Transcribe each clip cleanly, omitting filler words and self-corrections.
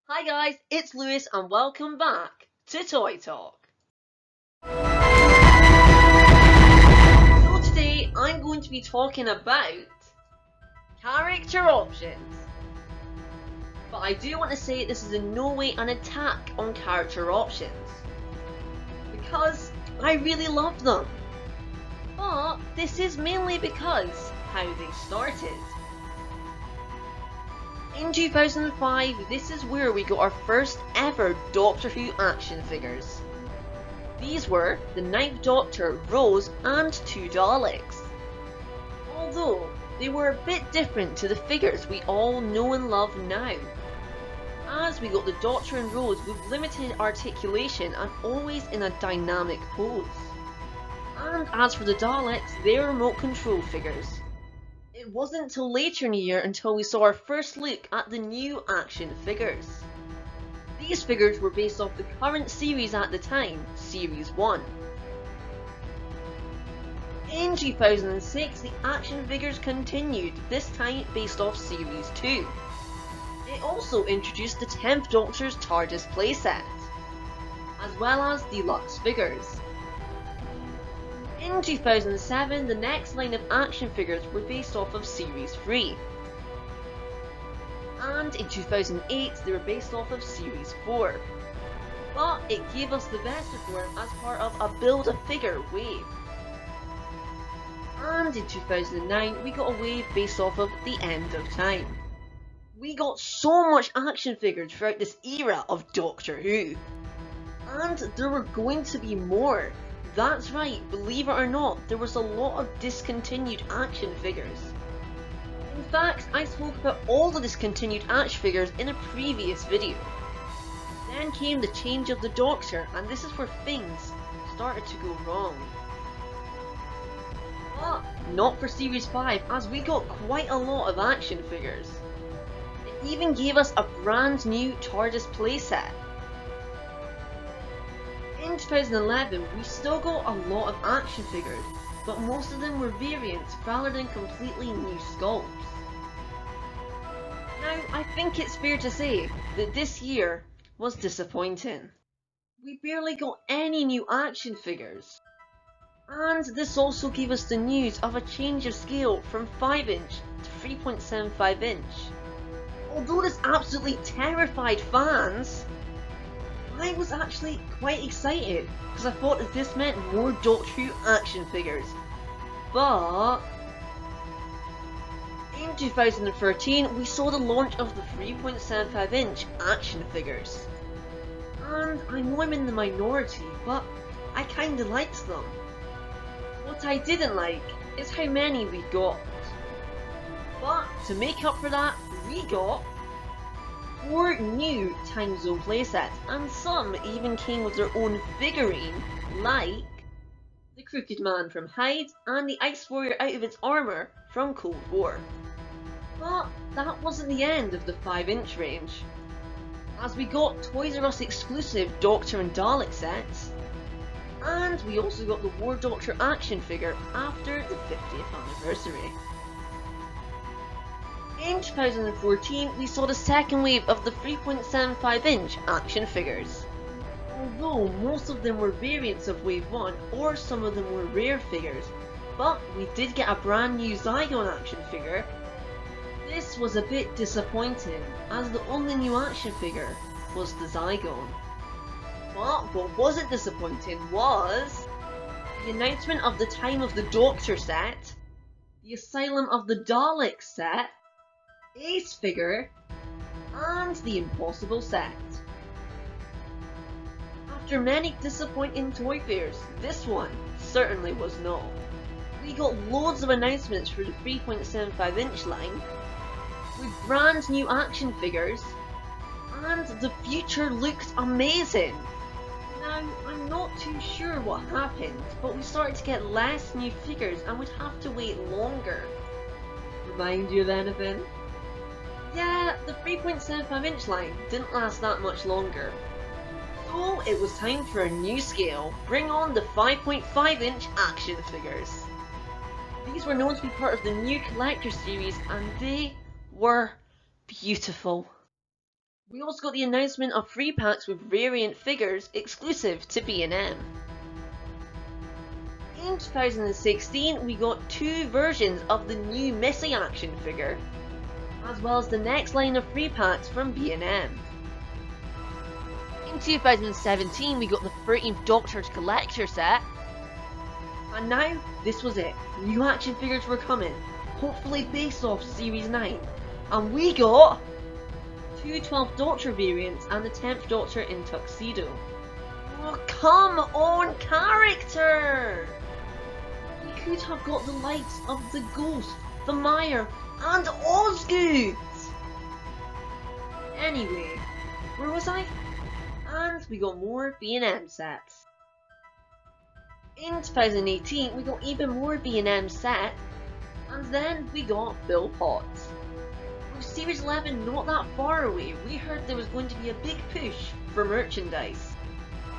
Hi guys, it's Lewis and welcome back to Toy Talk. So today I'm going to be talking about character options. But I do want to say this is in no way an attack on character options, because I really love them. But this is mainly because how they started. In 2005, this is where we got our first ever Doctor Who action figures. These were the Ninth Doctor, Rose, and two Daleks. Although, they were a bit different to the figures we all know and love now. As we got the Doctor and Rose with limited articulation and always in a dynamic pose. And as for the Daleks, they were remote control figures. It wasn't till later in the year until we saw our first look at the new action figures. These figures were based off the current series at the time, Series 1. In 2006, the action figures continued, this time based off Series 2. It also introduced the 10th Doctor's TARDIS playset, as well as deluxe figures. In 2007, the next line of action figures were based off of Series 3. And in 2008, they were based off of Series 4. But it gave us the best of them as part of a Build-A-Figure wave. And in 2009, we got a wave based off of The End of Time. We got so much action figures throughout this era of Doctor Who. And there were going to be more. That's right, believe it or not, there was a lot of discontinued action figures. In fact, I spoke about all the discontinued action figures in a previous video. Then came the change of the Doctor, and this is where things started to go wrong. But not for Series 5, as we got quite a lot of action figures. It even gave us a brand new TARDIS playset. In 2011, we still got a lot of action figures, but most of them were variants rather than completely new sculpts. Now, I think it's fair to say that this year was disappointing. We barely got any new action figures. And this also gave us the news of a change of scale from 5" to 3.75". Although this absolutely terrified fans, I was actually quite excited because I thought that this meant more Doctor Who action figures. But in 2013 we saw the launch of the 3.75" action figures. And I know I'm in the minority, but I kinda liked them. What I didn't like is how many we got. But to make up for that, we got 4 new Time Zone playsets, and some even came with their own figurine, like the Crooked Man from Hyde and the Ice Warrior out of its armour from Cold War. But that wasn't the end of the 5" range, as we got Toys R Us exclusive Doctor and Dalek sets, and we also got the War Doctor action figure after the 50th anniversary. In 2014, we saw the second wave of the 3.75" action figures. Although most of them were variants of Wave 1, or some of them were rare figures, but we did get a brand new Zygon action figure. This was a bit disappointing, as the only new action figure was the Zygon. But what wasn't disappointing was the announcement of the Time of the Doctor set, the Asylum of the Daleks set, Ace figure, and the Impossible set. After many disappointing toy fairs, this one certainly was not. We got loads of announcements for the 3.75" line, with brand new action figures, and the future looked amazing. Now, I'm not too sure what happened, but we started to get less new figures and would have to wait longer. Remind you of anything? Yeah, the 3.75" line didn't last that much longer. So it was time for a new scale. Bring on the 5.5" action figures. These were known to be part of the new collector series, and they were beautiful. We also got the announcement of free packs with variant figures exclusive to B&M. In 2016, we got 2 versions of the new Missy action figure, as well as the next line of free packs from B&M. In 2017, we got the 13th Doctor's Collector set. And now, this was it. New action figures were coming, hopefully based off Series 9. And we got 2 12th Doctor variants and the 10th Doctor in tuxedo. Oh, come on, character! We could have got the likes of the Ghost, the Meyer, and Osgood! Anyway, where was I? And we got more B&M sets. In 2018, we got even more B&M sets, and then we got Bill Potts. With Series 11 not that far away, we heard there was going to be a big push for merchandise.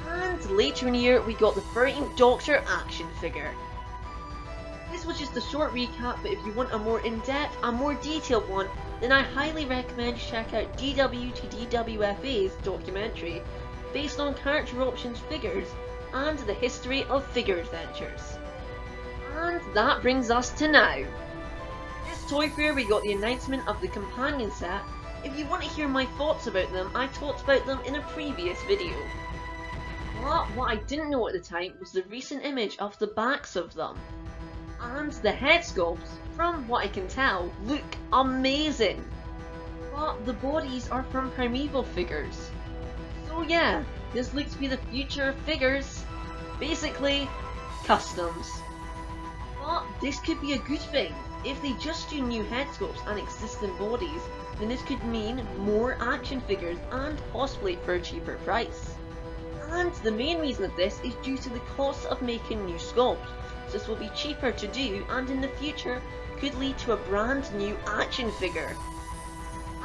And later in the year, we got the 13th Doctor action figure. This was just a short recap, but if you want a more in-depth and more detailed one, then I highly recommend you check out DW to DWFA's documentary based on character options figures and the history of figure adventures. And that brings us to now. This Toy Fair we got the announcement of the companion set. If you want to hear my thoughts about them, I talked about them in a previous video. But what I didn't know at the time was the recent image of the backs of them. And the head sculpts, from what I can tell, look amazing. But the bodies are from Primeval figures. So yeah, this looks to be the future of figures. Basically, customs. But this could be a good thing. If they just do new head sculpts and existing bodies, then this could mean more action figures and possibly for a cheaper price. And the main reason of this is due to the cost of making new sculpts. So this will be cheaper to do and in the future could lead to a brand new action figure.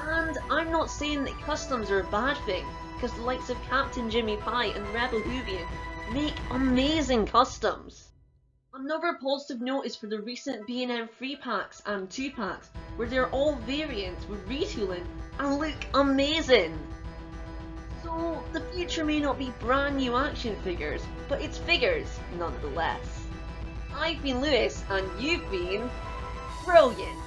And I'm not saying that customs are a bad thing, because the likes of Captain Jimmy Pie and Rebel Hoovian make amazing customs. Another positive note is for the recent B&M 3 packs and 2 packs, where they're all variants with retooling and look amazing. So the future may not be brand new action figures, but it's figures nonetheless. I've been Lewis and you've been brilliant.